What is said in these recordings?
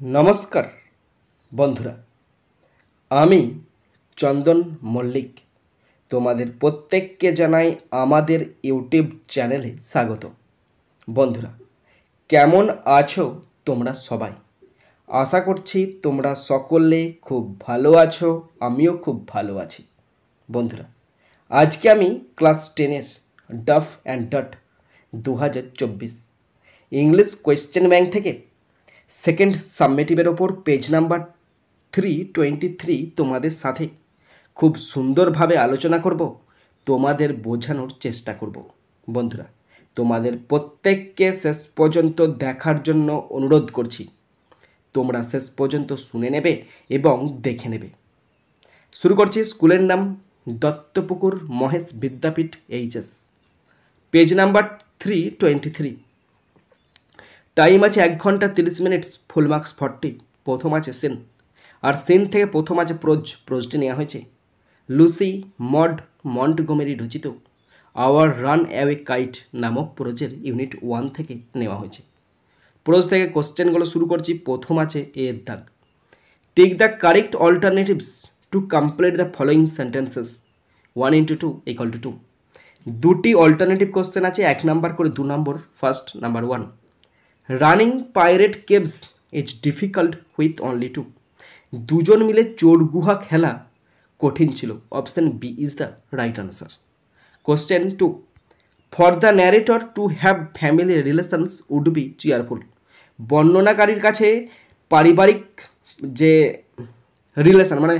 নমস্কার বন্ধুরা, আমি চন্দন মল্লিক তোমাদের প্রত্যেককে জানাই আমাদের ইউটিউব চ্যানেলে স্বাগত। বন্ধুরা, কেমন আছো তোমরা সবাই? আশা করছি তোমরা সকলে খুব ভালো আছো, আমিও খুব ভালো আছি। বন্ধুরা, আজকে আমি ক্লাস 10-এর Duff and Dutt 2024 English question bank থেকে সেকেন্ড সাবমেটিভের ওপর পেজ নাম্বার 323 তোমাদের সাথে খুব সুন্দরভাবে আলোচনা করব, তোমাদের বোঝানোর চেষ্টা করব। বন্ধুরা, তোমাদের প্রত্যেককে শেষ পর্যন্ত দেখার জন্য অনুরোধ করছি। তোমরা শেষ পর্যন্ত শুনে নেবে এবং দেখে নেবে। শুরু করছি। স্কুলের নাম দত্তপুকুর মহেশ বিদ্যাপীঠ এইচএস, পেজ নাম্বার 323। টাইম আছে 1 ঘন্টা 30 মিনিট, ফুল মার্কস 40। প্রথম আছে সেন, আর সেন থেকে প্রথম আছে প্রোজটি নেওয়া হয়েছে লুসি মন্টগোমেরি রচিত আওয়ার রান অ্যাওয়ে কাইট নামক প্রোজের ইউনিট 1 থেকে নেওয়া হয়েছে। প্রোজ থেকে কোশ্চেনগুলো শুরু করছি। প্রথম আছে এর দাগ। Take the correct alternatives to complete the following sentences. 1 × 2 = 2। দুটি অল্টারনেটিভ কোশ্চেন আছে, 1 নাম্বার করে 2 নম্বর। First number 1, running pirate caves is difficult with only 2। দুজন মিলে চোর গুহা খেলা কঠিন ছিল। Option B is the right answer. Question 2, for the narrator to have family relations would be cheerful. বর্ণনাকারীর কাছে পারিবারিক যে রিলেশন মানে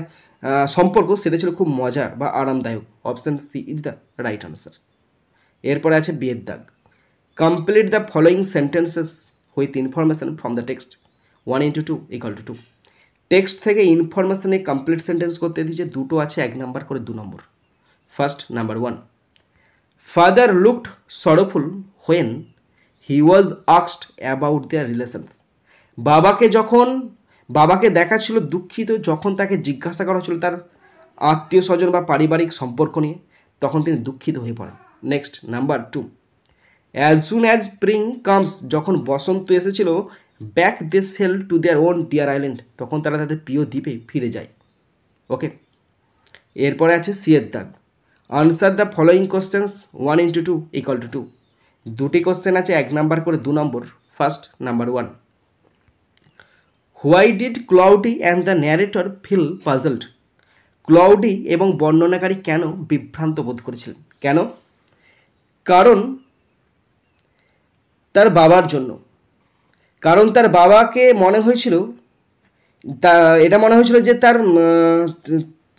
সম্পর্ক, সেটা ছিল খুব মজার বা আরামদায়ক। Option C is the right answer. এরপরে আছে বিয়ের দাগ। Complete the following sentences with information from the text. 1 × 2 = 2। Text থেকে ইনফরমেশনে কমপ্লিট সেন্টেন্স করতে দিয়েছে, দুটো আছে, 1 নাম্বার করে 2 নম্বর। First number 1, father looked sorrowful when he was asked about their relations. বাবাকে দেখাচ্ছিল দুঃখিত যখন তাকে জিজ্ঞাসা করা হচ্ছিল তার আত্মীয় স্বজন বা পারিবারিক সম্পর্ক নিয়ে, তখন তিনি দুঃখিত হয়ে পড়েন। Next number 2, as soon as spring comes, যখন বসন্ত এসেছিল, back they sail to their own dear island, তখন তারা তাদের প্রিয় দ্বীপে ফিরে যায়। ওকে, এরপরে আছে সিয়ের দাগ। Answer the following questions. 1 × 2 = 2। দুটি কোশ্চেন আছে, 1 নাম্বার করে 2 নম্বর। First number 1, why did Cloudy and the narrator feel puzzled. Cloudy এবং বর্ণনাকারী কেন বিভ্রান্ত বোধ করেছিলেন? কেন? কারণ তার বাবার জন্য। কারণ তার বাবাকে মনে হয়েছিল, এটা মনে হয়েছিল যে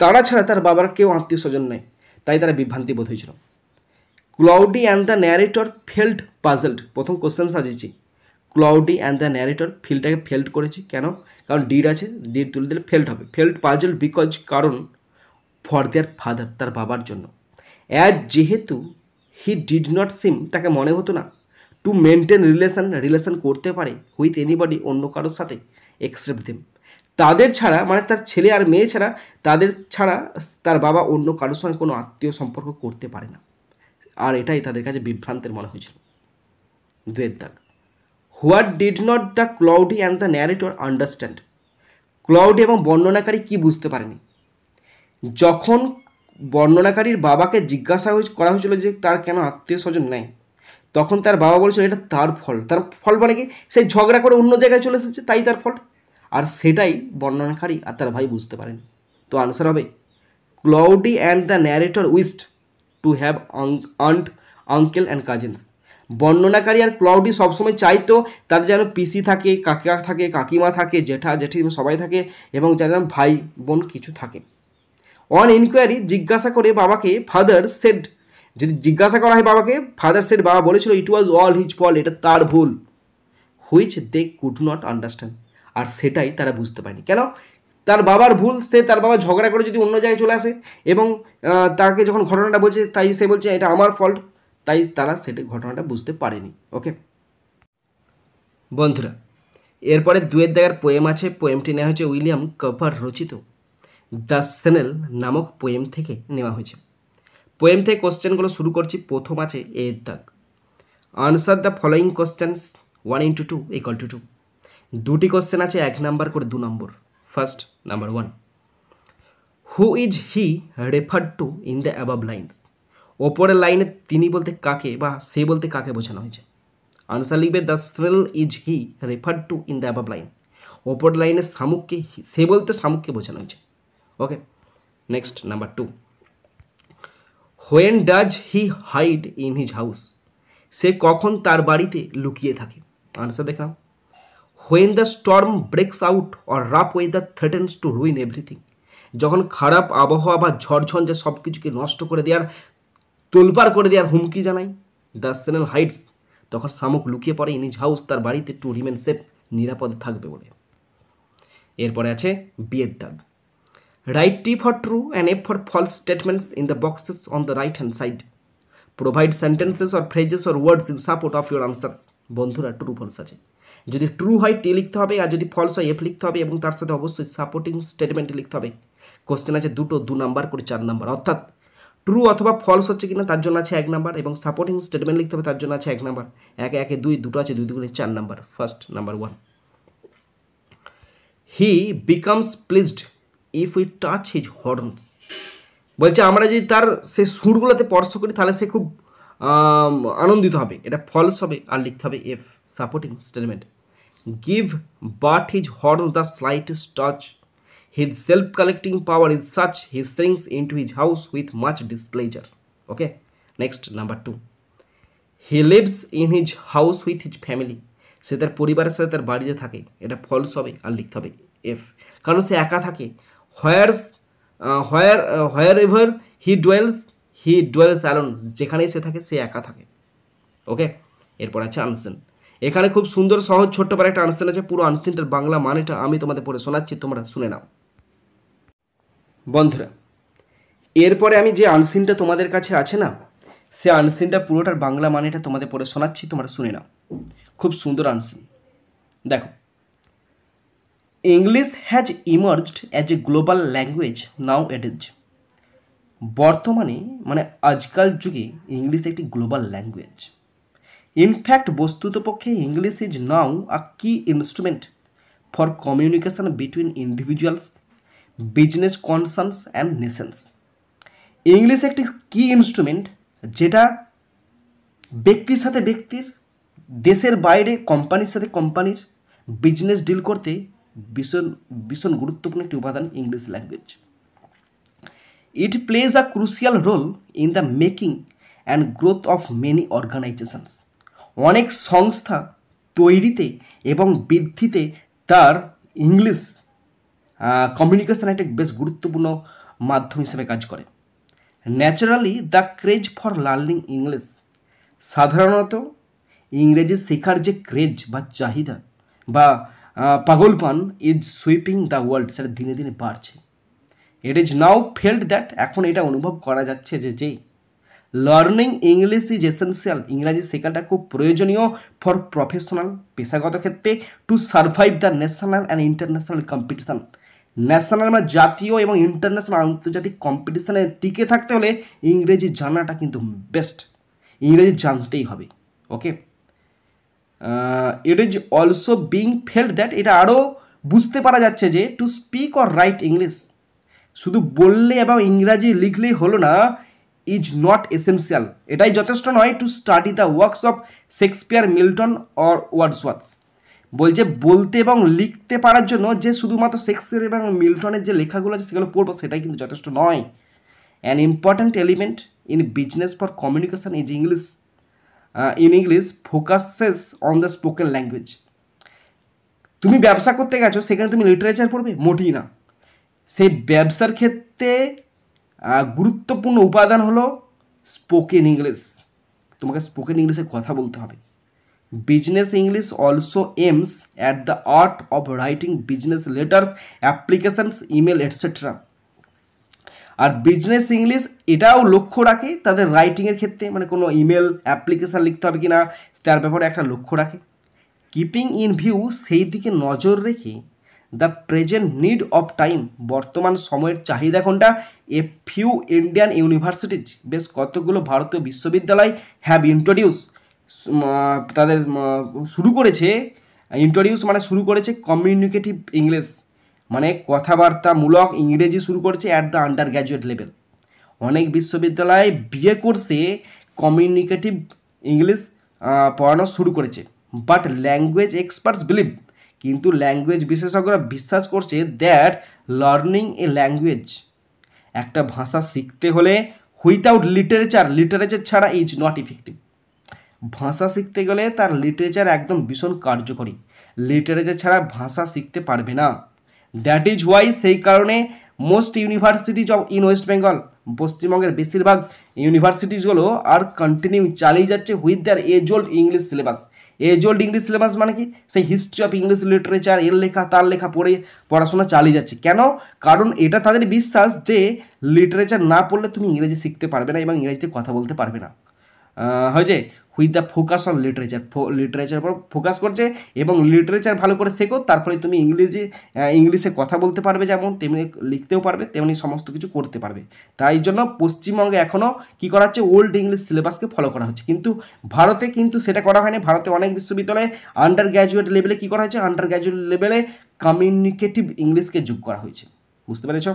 তারা ছাড়া তার বাবার কেউ আত্মীয় স্বজন নয়, তাই তারা বিভ্রান্তি বোধ হয়েছিল। Cloudy and the narrator felt puzzled. প্রথম কোশ্চেন সাজিয়েছি, ক্লাউডি অ্যান্ড দ্য ন্যারেটর ফিল্ডটাকে ফেল্ড করেছি। কেন? কারণ ডিড আছে, ডিড তুলে দিলে ফেল্ড হবে। ফেল্ড পাজলড বিকজ, কারণ ফর দেয়ার ফাদার, তার বাবার জন্য। অ্যাজ, যেহেতু, হি ডিড নট সিম, তাকে মনে হতো না, টু মেনটেন রিলেশন করতে পারে উইথ এনিবডি, অন্য কারোর সাথে, এক্সেপ্ট দেম, তাদের ছাড়া, মানে তার ছেলে আর মেয়ে ছাড়া, তাদের ছাড়া তার বাবা অন্য কারোর সঙ্গে কোনো আত্মীয় সম্পর্ক করতে পারে না। আর এটাই তাদের কাছে বিভ্রান্তের মনে হয়েছিল। 2 দাগ, what did not the cloudy and the narrator understand. Cloudy এবং বর্ণনাকারী কি বুঝতে পারেনি? যখন বর্ণনাকারীর বাবাকে জিজ্ঞাসা করা হয়েছিল যে তার কেন আত্মীয় স্বজন নেই, তখন তার বাবা বলেছিল এটা তার ফল। তার ফল মানে কি? সেই ঝগড়া করে অন্য জায়গায় চলে এসেছে, তাই তার ফল। আর সেটাই বর্ণনাকারী আর তার ভাই বুঝতে পারেন। তো আনসার হবে, cloudy and the narrator wished to have aunt, uncle and cousins. বর্ণনাকারী আর ক্লাউডি সবসময় চাইতো তাদের যেন পিসি থাকে, কাকা থাকে, কাকিমা থাকে, জেঠা জেঠি সবাই থাকে, এবং যেন ভাই বোন কিছু থাকে। অন ইনকোয়ারি, জিজ্ঞাসা করে বাবাকে, ফাদার সেড, যদি জিজ্ঞাসা করা হয় বাবাকে, ফাদার সেড, বাবা বলেছিল, it was all his fault, এটা তার ভুল। Which they could not understand, আর সেটাই তারা বুঝতে পারেনি। কেন? তার বাবার ভুল, তার বাবা ঝগড়া করে যদি অন্য জায়গায় চলে আসে এবং তাকে যখন ঘটনাটা বলছে, তাই সে বলছে এটা আমার ফল্ট, তাই তারা সেটা ঘটনাটা বুঝতে পারেনি। ওকে বন্ধুরা, এরপরে 2 দাগের পোয়েম আছে। পোয়েমটি নেওয়া হয়েছে উইলিয়াম কাপার রচিত দ্য স্নেল নামক পোয়েম থেকে নেওয়া হয়েছে। পোয়েম থেকে কোশ্চেনগুলো শুরু করছি। প্রথম আছে এর দাগ। Answer the following questions. 1 × 2 = 2। দুটি কোশ্চেন আছে 1 নাম্বার করে 2 নম্বর। First number 1, who is he referred to in the above lines? ওপরের লাইনে তিনি বলতে কাকে বা সে বলতে কাকে বোঝানো হয়েছে? আনসার লিখবে the snail is he referred to in the above line. ওপর লাইনে শামুককে, সে বলতে শামুককে বোঝানো হয়েছে। Okay, next number 2, when does he hide in his house? সে কখন তার বাড়িতে লুকিয়ে থাকে? আনসার দেখলাম, when the storm breaks out or rough weather threatens to ruin everything. যখন খারাপ আবহাওয়া বা ঝড়ঝঞ্ঝা সব কিছুকে নষ্ট করে দেওয়ার, তোলপাড় করে দেওয়ার হুমকি জানাই, দ্য স্নেল হাইডস, তখন শামুক লুকিয়ে পড়ে ইন হিজ হাউস, তার বাড়িতে, টু রিমেন সেফ, নিরাপদে থাকবে বলে। এরপরে আছে বিয়ের দাগ। Write T for true and F for false statements in the boxes on the right hand side. Provide sentences or phrases or words in support of your answers. বন্ধুরা, true false আছে, যদি ট্রু হয় টি লিখতে হবে, আর যদি false হয় F লিখতে হবে, এবং তার সাথে অবশ্যই সাপোর্টিং স্টেটমেন্ট লিখতে হবে। কোশ্চেন আছে দুটো, 2 নাম্বার করে 4 নাম্বার, অর্থাৎ ট্রু অথবা ফলস হচ্ছে কিনা তার জন্য আছে 1 নাম্বার, এবং সাপোর্টিং স্টেটমেন্ট লিখতে হবে তার জন্য আছে 1 নাম্বার। 1 1 2, দুটো আছে 2 2 4 number. First number 1, he becomes pleased if we touch his horns. বলছে আমরা যদি তার সে সুরগুলোতে স্পর্শ করি তাহলে সে খুব আনন্দিত হবে, এটা ফলস হবে, আর লিখতে হবে F, supporting statement. Give but his horn the slightest touch, his self collecting power is such, he sinks into his house with much displeasure. Okay, next number 2, he lives in his house with his family. সে তার পরিবারের সাথে তার বাড়িতে থাকে, এটা false হবে, আর লিখতে হবে এফ, কারণ সে একা থাকে। হোয়ার এভার হি ডুয়েলস অ্যালোন, যেখানেই সে থাকে সে একা থাকে। ওকে, এরপর আছে আনসেন। এখানে খুব সুন্দর সহজ ছোট্ট পারে একটা আনসেন আছে, পুরো আনসেনটার বাংলা মানেটা আমি তোমাদের পড়ে শোনাচ্ছি, তোমরা শুনে নাও। বন্ধুরা, এরপরে আমি যে আনসিনটা তোমাদের কাছে আছে না, সে আনসিনটা পুরোটার বাংলা মানেটা তোমাদের পড়ে শোনাচ্ছি, তোমরা শুনে নাও। খুব সুন্দর আনসিন। দেখো, English has emerged as a global language nowadays. বর্তমানে মানে আজকাল যুগে ইংলিশ একটি গ্লোবাল ল্যাঙ্গুয়েজ। ইনফ্যাক্ট বস্তুতপক্ষে English is now a key instrument for communication between individuals, business concerns and nations. English একটি কি ইনস্ট্রুমেন্ট যেটা ব্যক্তির সাথে ব্যক্তির, দেশের বাইরে কোম্পানির সাথে কোম্পানির বিজনেস ডিল করতে ভীষণ ভীষণ গুরুত্বপূর্ণ একটি উপাদান English language. It plays a crucial role in the making and growth of many organisations. অনেক সংস্থা তৈরিতে এবং বৃদ্ধিতে তার ইংলিশ কমিউনিকেশন একটা বেশ গুরুত্বপূর্ণ মাধ্যম হিসেবে কাজ করে। Naturally the craze for learning English, সাধারণত ইংরেজি শেখার যে ক্রেজ বা চাহিদা বা পাগলপান ইজ সুইপিং দ্য ওয়ার্ল্ড, সেটা দিনে দিনে বাড়ছে। It is now felt that, এখন এটা অনুভব করা যাচ্ছে যে লার্নিং ইংলিশ ইজ এসেন্সিয়াল, ইংরাজি শেখাটা খুব প্রয়োজনীয় ফর প্রফেশনাল, পেশাগত ক্ষেত্রে, to survive the national and international competition. National মানে জাতীয় এবং ইন্টারন্যাশনাল আন্তর্জাতিক কম্পিটিশানে টিকে থাকতে হলে ইংরেজি জানাটা কিন্তু বেস্ট, ইংরেজি জানতেই হবে। Okay, it is also being felt that, এটা আরও বুঝতে পারা যাচ্ছে যে to speak or write English, শুধু বললে এবং ইংরাজি লিখলেই হলো না, ইজ নট এসেন্সিয়াল, এটাই যথেষ্ট নয়, to study the works of Shakespeare, Milton or Wordsworth. বলছে বলতে এবং লিখতে পারার জন্য যে শুধুমাত্র শেক্সপিয়ার এবং মিল্টনের যে লেখাগুলো আছে সেগুলো পড়বো, সেটাই কিন্তু যথেষ্ট নয়। An important element in business for communication is English, in English focuses on the spoken language. তুমি ব্যবসা করতে গেছো, সেখানে তুমি লিটারেচার পড়বে? মোটেই না। সেই ব্যবসার ক্ষেত্রে গুরুত্বপূর্ণ উপাদান হলো স্পোকেন ইংলিশ, তোমাকে স্পোকেন ইংলিশে কথা বলতে হবে। Business English also aims at the art of writing business letters, applications, email etcetera. আর বিজনেস ইংলিশ এটাও লক্ষ্য রাখে তাদের রাইটিংয়ের ক্ষেত্রে, মানে কোনো ইমেল অ্যাপ্লিকেশান লিখতে হবে কি না তার ব্যাপারে একটা লক্ষ্য রাখে। কিপিং ইন ভিউ, সেই দিকে নজর রেখে, the present need of time, বর্তমান সময়ের চাহিদা কোনটা, এ ফিউ ইন্ডিয়ান ইউনিভার্সিটিজ, বেশ কতগুলো ভারতীয় বিশ্ববিদ্যালয় হ্যাভ ইন্ট্রোডিউস, তাদের শুরু করেছে ইন্ট্রোডিউস মানে শুরু করেছে কমিউনিকেটিভ ইংলিশ, মানে কথাবার্তামূলক ইংরেজি শুরু করেছে at the under graduate level. অনেক বিশ্ববিদ্যালয়ে বিএ কোর্সে কমিউনিকেটিভ ইংলিশ পড়ানো শুরু করেছে। বাট ল্যাঙ্গুয়েজ এক্সপার্টস বিলিভ, কিন্তু ল্যাঙ্গুয়েজ বিশেষজ্ঞরা বিশ্বাস করছে দ্যাট লার্নিং এ ল্যাঙ্গুয়েজ, একটা ভাষা শিখতে হলে উইথাউট লিটারেচার ছাড়া ইজ নট ইফেক্টিভ। ভাষা শিখতে গেলে তার লিটারেচার একদম ভীষণ কার্যকরী, লিটারেচার ছাড়া ভাষা শিখতে পারবে না। দ্যাট ইজ ওয়াই, সেই কারণে most universities of in West Bengal, পশ্চিমবঙ্গের বেশিরভাগ ইউনিভার্সিটিসগুলো আর কন্টিনিউ চালিয়ে যাচ্ছে with their age old English syllabus. Age old English syllabus মানে কি, সেই হিস্ট্রি অফ ইংলিশ লিটারেচার, এর লেখা তার লেখা পড়ে পড়াশোনা চালিয়ে যাচ্ছে। কেন? কারণ এটা তাদের বিশ্বাস যে লিটারেচার না পড়লে তুমি ইংরেজি শিখতে পারবে না এবং ইংরেজিতে কথা বলতে পারবে না। হয়েছে with the focus on literature উপর ফোকাস করছে এবং লিটারেচার ভালো করে শেখো, তারপরে তুমি ইংলিশে কথা বলতে পারবে, যেমন তেমনি লিখতেও পারবে, তেমনি সমস্ত কিছু করতে পারবে। তাই জন্য পশ্চিমবঙ্গে এখনও কী করা হচ্ছে, ওল্ড ইংলিশ সিলেবাসকে ফলো করা হচ্ছে। কিন্তু ভারতে কিন্তু সেটা করা হয়নি। ভারতে অনেক বিশ্ববিদ্যালয়ে আন্ডার গ্র্যাজুয়েট লেভেলে কী করা হয়েছে, আন্ডার গ্র্যাজুয়েট লেভেলে কমিউনিকেটিভ ইংলিশকে যোগ করা হয়েছে। বুঝতে পেরেছ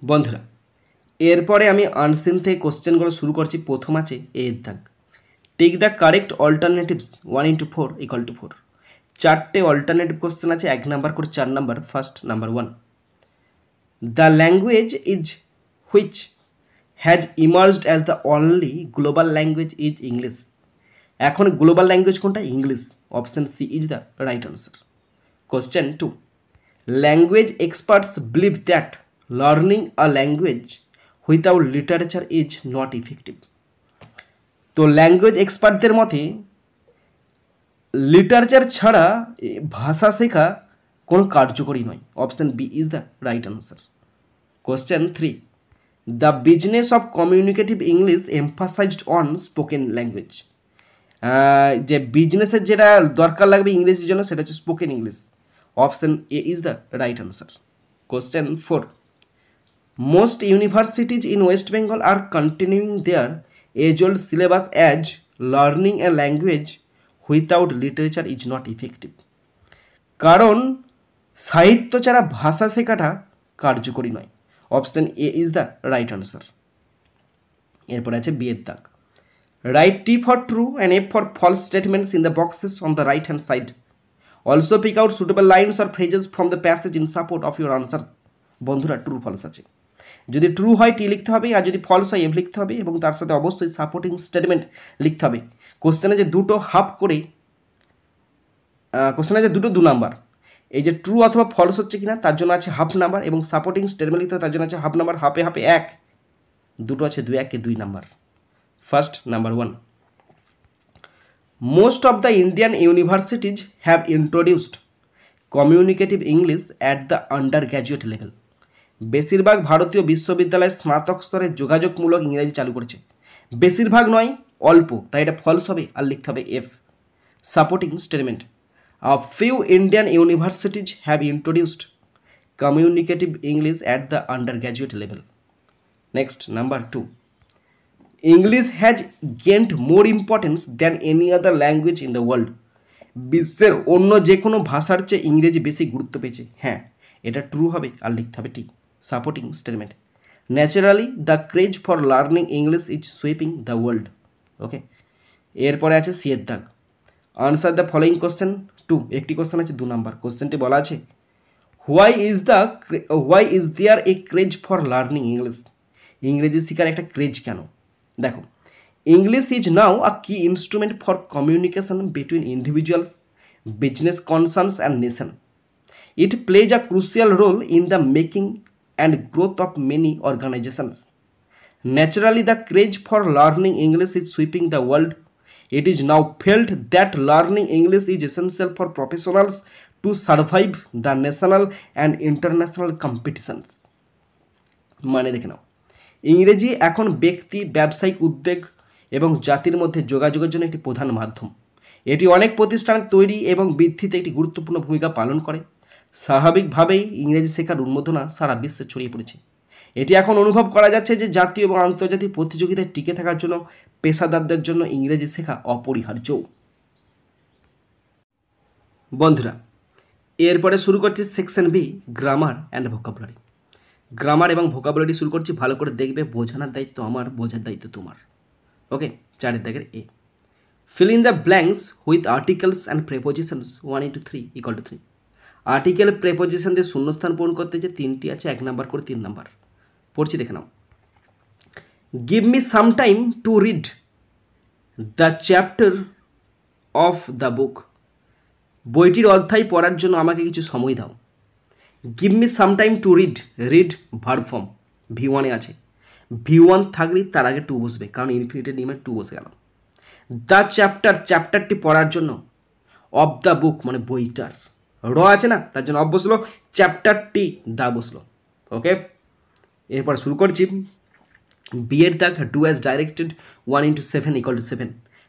বন্ধুরা? এরপরে আমি আনসিন থেকে কোশ্চেনগুলো শুরু করছি। প্রথম আছে এর দাগ, টেক দ্য কারেক্ট অল্টারনেটিভস 1 × 4 = 4। চারটে অল্টারনেটিভ কোশ্চেন আছে, 1 নাম্বার করে 4 number. First number 1, the language is which has emerged as the only global language is English. এখন গ্লোবাল ল্যাঙ্গুয়েজ কোনটা? English. Option C is the right answer. Question 2, language experts believe that learning a language without literature is not effective. তো language এক্সপার্টদের মতে literature ছাড়া ভাষা শেখা কোনো কার্যকরী নয়। Option B is the right answer. Question 3, the business of communicative English emphasised on spoken language. যে বিজনেসের যেটা দরকার লাগবে ইংরেজির জন্য সেটা হচ্ছে spoken English. Option A is the right answer. Question 4, most universities in West Bengal are continuing their age-old syllabus as learning a language without literature is not effective। কারণ সাহিত্য ছাড়া ভাষা শেখাটা কার্যকরী নয়। Option A is the right answer. এরপর আছে B এর দাগ, write T for true and F for false statements in the boxes on the right hand side. Also pick out suitable lines or phrases from the passage in support of your answer. বন্ধুরা true false আছে, যদি true হয় টি লিখতে হবে, আর যদি false হয় F লিখতে হবে এবং তার সাথে অবশ্যই সাপোর্টিং স্টেটমেন্ট লিখতে হবে। কোশ্চেনে যে দুটো হাফ করে কোশ্চেনে যে দুটো 2 নাম্বার, এই যে ট্রু অথবা ফলস হচ্ছে কিনা তার জন্য আছে হাফ নাম্বার এবং সাপোর্টিং স্টেটমেন্ট লিখতে হবে তার জন্য আছে হাফ নাম্বার। হাফে হাফে 1, দুটো আছে 2, 1 2 number. First number 1, most of the Indian universities have introduced communicative English at the under graduate level. বেশিরভাগ ভারতীয় বিশ্ববিদ্যালয় স্নাতক স্তরে যোগাযোগমূলক ইংরেজি চালু করেছে। বেশিরভাগ নয়, অল্প, তাই এটা ফলস হবে আর লিখতে হবে F. Supporting statement, a few Indian universities have introduced communicative English at the under graduate level. Next number 2, English has গেন্ড more importance than any other language in the world. বিশ্বের অন্য যে কোনো ভাষার চেয়ে ইংরেজি বেশি গুরুত্ব পেয়েছে। হ্যাঁ, এটা ট্রু হবে আর লিখতে হবে T. Supporting statement, naturally the craze for learning English is sweeping the world. Okay, এরপরে আছে সি এর দাগ, আনসার দ্য ফলোয়িং কোশ্চেন 2। একটি কোশ্চেন আছে 2 নাম্বার। কোশ্চেনটি বলা আছে, why is there a craze for learning English. ইংরেজি শেখার একটা ক্রেজ কেন? দেখো, English is now a key instrument for communication between individuals, business concerns and nation. It plays a crucial role in the making and growth of many organizations. Naturally, the craze for learning English is sweeping the world. It is now felt that learning English is essential for professionals to survive the national and international competitions. মানে দেখে নাও, ইংরেজি এখন ব্যক্তি, ব্যবসায়িক উদ্যোগ এবং জাতির মধ্যে যোগাযোগের জন্য একটি প্রধান মাধ্যম। এটি অনেক প্রতিষ্ঠানের তৈরি এবং বৃদ্ধিতে একটি গুরুত্বপূর্ণ ভূমিকা পালন করে। স্বাভাবিকভাবেই ইংরেজি শেখার উন্মাদনা সারা বিশ্বে ছড়িয়ে পড়েছে। এটি এখন অনুভব করা যাচ্ছে যে জাতীয় এবং আন্তর্জাতিক প্রতিযোগিতায় টিকে থাকার জন্য পেশাদারদের জন্য ইংরেজি শেখা অপরিহার্য। বন্ধুরা এরপরে শুরু করছি section B, grammar and vocabulary. Grammar এবং ভোকাবুলারি শুরু করছি, ভালো করে দেখবে, বোঝানোর দায়িত্ব আমার, বোঝার দায়িত্ব তোমার। ওকে, 4 দাগের এ, fill in the blanks with articles and prepositions 1 into 3 equal to 3। Article preposition দিয়ে শূন্যস্থান পূরণ করতে যে 3টি আছে, 1 নাম্বার করে 3 নাম্বার পড়ছি, দেখে নাও। Give me some time to read the chapter of the book. বইটির অধ্যায় পড়ার জন্য আমাকে কিছু সময় দাও। Give me some time to read, read verb form V1 এ আছে, V1 থাকলে তার আগে টু বসবে, কারণ ইনফিনিটিভ নিয়মে টু বসে গেল। দ্য চ্যাপ্টার, চ্যাপ্টারটি পড়ার জন্য, অফ দ্য বুক মানে বইটার, র আছে না তার জন্য অফ বসলো, চ্যাপ্টারটি দা বসলো। ওকে, এরপর শুরু করছি বিয়ের দাগ, do as directed 1 into 7 equal to 7।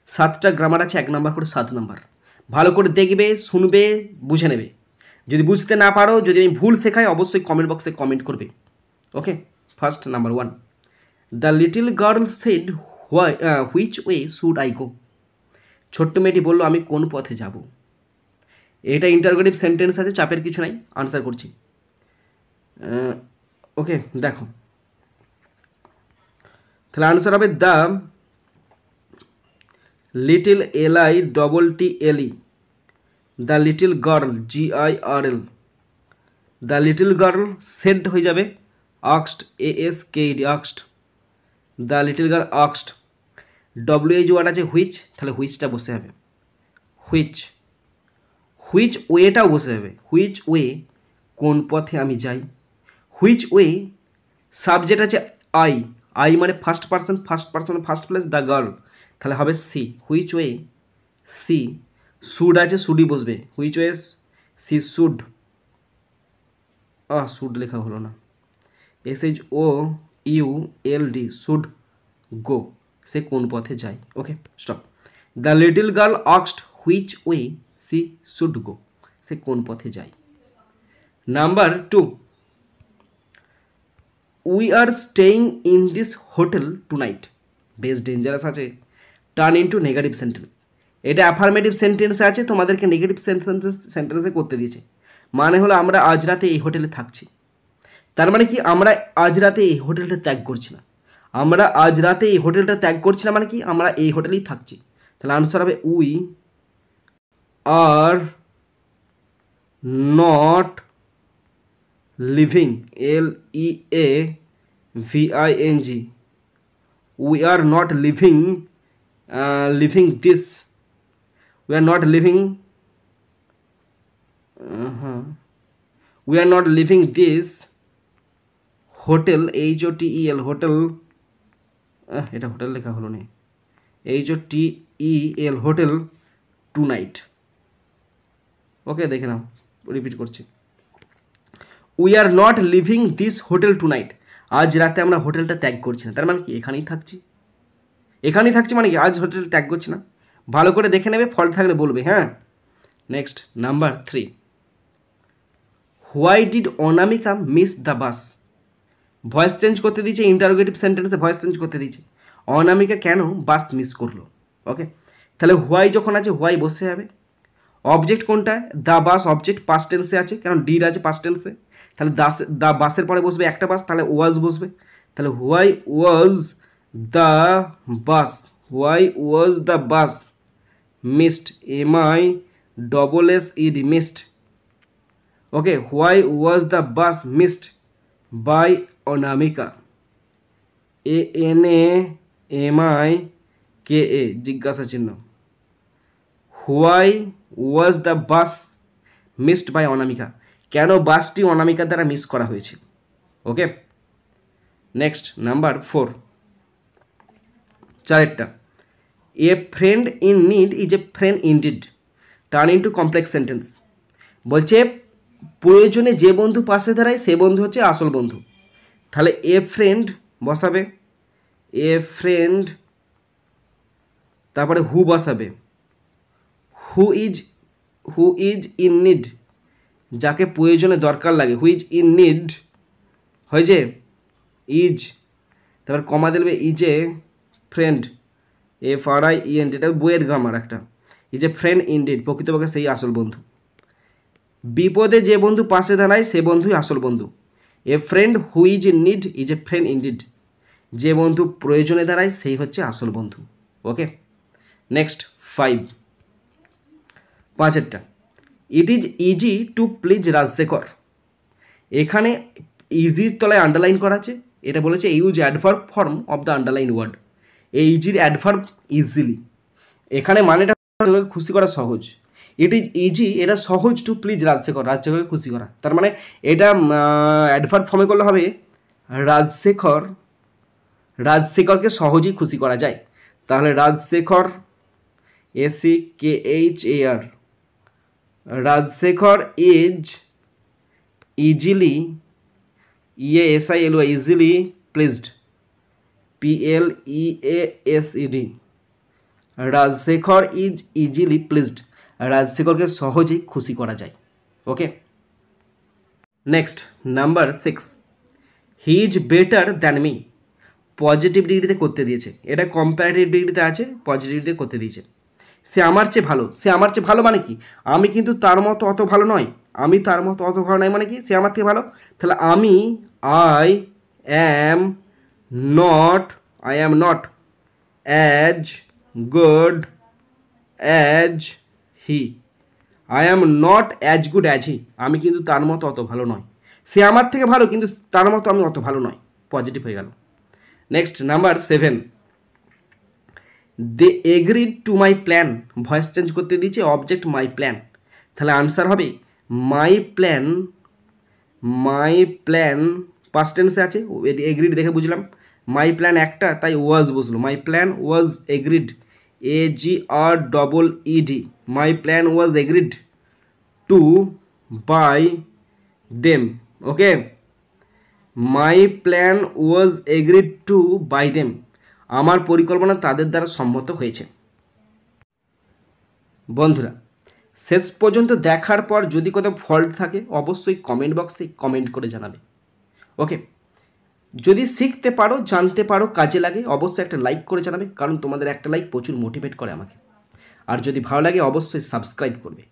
7টা গ্রামার আছে, 1 নাম্বার করে 7 নাম্বার। ভালো করে দেখবে, শুনবে, বুঝে নেবে। যদি বুঝতে না পারো, যদি আমি ভুল শেখাই, অবশ্যই কমেন্ট বক্সে কমেন্ট করবে। Okay, first number 1, the little girl said which way should I go. ছোট্ট মেয়েটি বললো আমি কোন পথে যাব। এটা ইন্টারোগেটিভ সেন্টেন্স আছে, চাপের কিছু নাই, আনসার করছি। ওকে দেখো, তাহলে আনসার হবে the little LITTLE, the little girl GIRL, the little girl shed হয়ে যাবে আক্সড ASKED, আক্সড, the little girl আক্সড। WH word আছে হুইচ, তাহলে হুইচটা বসে যাবে, হুইচ। হুইচ ওয়েটাও বসে যাবে, হুইচ ওয়ে কোন পথে আমি যাই। হুইচ ওয়ে, সাবজেক্ট আছে আই, আই মানে first person first place the girl, তাহলে হবে she, which way she. Should আছে, শুডই বসবে, which way she should, should লেখা হলো না, SHOULD, শুড গো, সে কোন পথে যায়। Okay stop. The little girl asked which way she should go, সে কোন পথে যায়। Number 2, we are staying in this hotel tonight. বেশ ডেঞ্জারাস আছে, টার্ন ইন্টু নেগেটিভ সেন্টেন্স। এটা অ্যাফার্মেটিভ সেন্টেন্সে আছে, তোমাদেরকে নেগেটিভ সেন্টেন্সে করতে দিয়েছে। মানে হলো আমরা আজ রাতে এই হোটেলে থাকছি, তার মানে কি আমরা আজ রাতে এই হোটেলটা ত্যাগ করছি না। আমরা আজ রাতে এই হোটেলটা ত্যাগ করছি না মানে কি আমরা এই হোটেলেই থাকছি। তাহলে আনসার হবে we are not living, LEAVING, we are not living this, we are not living we are not living this hotel, HOTEL, hotel, এটা হোটেল লেখা হলো না, HOTEL, hotel tonight. Okay দেখে নাও, রিপিট করছি, we are not living this hotel tonight, আজ রাতে আমরা হোটেলটা ত্যাগ করছি না, তার মানে কি এখানেই থাকছি, এখানেই থাকছি মানে কি আজ হোটেল ত্যাগ করছি না। ভালো করে দেখে নেবে, ফল্ট থাকলে বলবে। হ্যাঁ, next number 3, why did Anamika miss the bus. Voice change করতে দিয়েছে, ইন্টারোগেটিভ সেন্টেন্সে ভয়েস চেঞ্জ করতে দিয়েছে, অনামিকা কেন বাস মিস করলো। ওকে, তাহলে হোয়াই যখন আছে হোয়াই বসে যাবে। অবজেক্ট কোনটা, দ্য বাস, অবজেক্ট পাস্ট টেন্সে আছে, কারণ ডিড আছে পাস্ট টেন্সে, তাহলে দ্য বাসের পরে বসবে একটা বাস, তাহলে ওয়াজ বসবে। তাহলে why was the bus, why was the bus missed, MISSED, missed. Okay, why was the bus missed by Anamika, ANAMIKA, জিজ্ঞাসা চিহ্ন। Why was the bus missed by Anamika, কেন বাসটি অনামিকার দ্বারা মিস করা হয়েছে। ওকে, নেক্সট নাম্বার 4, চারেরটা, a friend in need is a friend indeed, turn into complex sentence. বলছে প্রয়োজনে যে বন্ধু পাশে দাঁড়ায় সে বন্ধু হচ্ছে আসল বন্ধু। তাহলে এ ফ্রেন্ড বসাবে, এ ফ্রেন্ড, তারপরে হু বসাবে, হু ইজ ইন নিড, যাকে প্রয়োজনে দরকার লাগে, হু ইজ ইন নিড হয়েছে ইজ, তারপর কমা দেবে ইজ এ ফ্রেন্ড, FRIEND, এটা বইয়ের গ্রামার একটা, ইজ এ ফ্রেন্ড ইনডিড, প্রকৃতপক্ষে সেই আসল বন্ধু। বিপদে যে বন্ধু পাশে দাঁড়ায় সে বন্ধুই আসল বন্ধু। A friend who is in need is a friend indeed. যে বন্ধু প্রয়োজনে দাঁড়ায় সেই হচ্ছে আসল বন্ধু। ওকে, নেক্সট 5, পাঁচেরটা, it is easy to please Rajshekhar. এখানে ইজির তলায় আন্ডারলাইন করা আছে, এটা বলেছে use adverb form of the underline word. এই ইজির অ্যাডভার্ব ইজিলি, এখানে মানেটা খুশি করা সহজ। ইট ইজ ইজি, এটা সহজ টু প্লিজ রাজশেখর, রাজশেখরকে খুশি করা। তার মানে এটা অ্যাডভার্ব ফর্মে করলে হবে রাজশেখরকে সহজেই খুশি করা যায়। তাহলে Rajshekhar SEKHAR, Rajshekhar is easily EASILY easily pleased PLEASED। Rajshekhar is easily pleased, রাজশেখরকে সহজেই খুশি করা যায়। Okay, next number 6, he is better than me. Positive ডিগ্রিতে করতে দিয়েছে, এটা কম্পারেটিভ ডিগ্রিতে আছে, পজিটিভ ডিগ্রিতে করতে দিয়েছে। সে আমার চেয়ে ভালো, সে আমার চেয়ে ভালো মানে কি, আমি কিন্তু তার মতো অত ভালো নয়, আমি তার মতো অত ভালো নয় মানে কি, সে আমার থেকে ভালো। তাহলে I am not as good as he. I am not as good as he, আমি কিন্তু তার মতো অত ভালো নয়। সে আমার থেকে ভালো কিন্তু তার মতো আমি অত ভালো নয়, পজিটিভ হয়ে গেল। Next number 7, they agreed to my plan. Voice change করতে দিয়েছে, অবজেক্ট মাই প্ল্যান। তাহলে আনসার হবে মাই প্ল্যান পাস্ট টেন্সে আছে, এগ্রিড দেখে বুঝলাম। মাই প্ল্যান একটা, তাই ওয়াজ বসলো। My plan was agreed, AGREED। My plan was agreed to by them. Okay, my plan was agreed to by them, আমার পরিকল্পনা তাদের দ্বারা সম্মত হয়েছে। বন্ধুরা, শেষ পর্যন্ত দেখার পর যদি কোথাও ফল্ট থাকে অবশ্যই কমেন্ট বক্সে কমেন্ট করে জানাবে। ওকে, যদি শিখতে পারো, জানতে পারো, কাজে লাগে, অবশ্যই একটা লাইক করে জানাবে, কারণ তোমাদের একটা লাইক প্রচুর মোটিভেট করে আমাকে। আর যদি ভালো লাগে অবশ্যই সাবস্ক্রাইব করবে।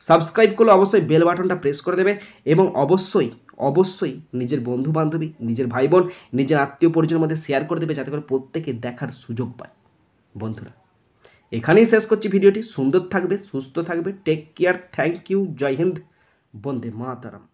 সাবস্ক্রাইব করলে অবশ্যই বেল বাটনটা প্রেস করে দেবে, এবং অবশ্যই নিজের বন্ধু বান্ধবী, নিজের ভাই বোন, নিজের আত্মীয় পরিজনের মধ্যে শেয়ার করে দেবে, যাতে করে প্রত্যেকে দেখার সুযোগ পায়। বন্ধুরা, এখানেই শেষ করছি ভিডিওটি। সুন্দর থাকবে, সুস্থ থাকবে, টেক কেয়ার, থ্যাংক ইউ, জয় হিন্দ, বন্দে মাতরম।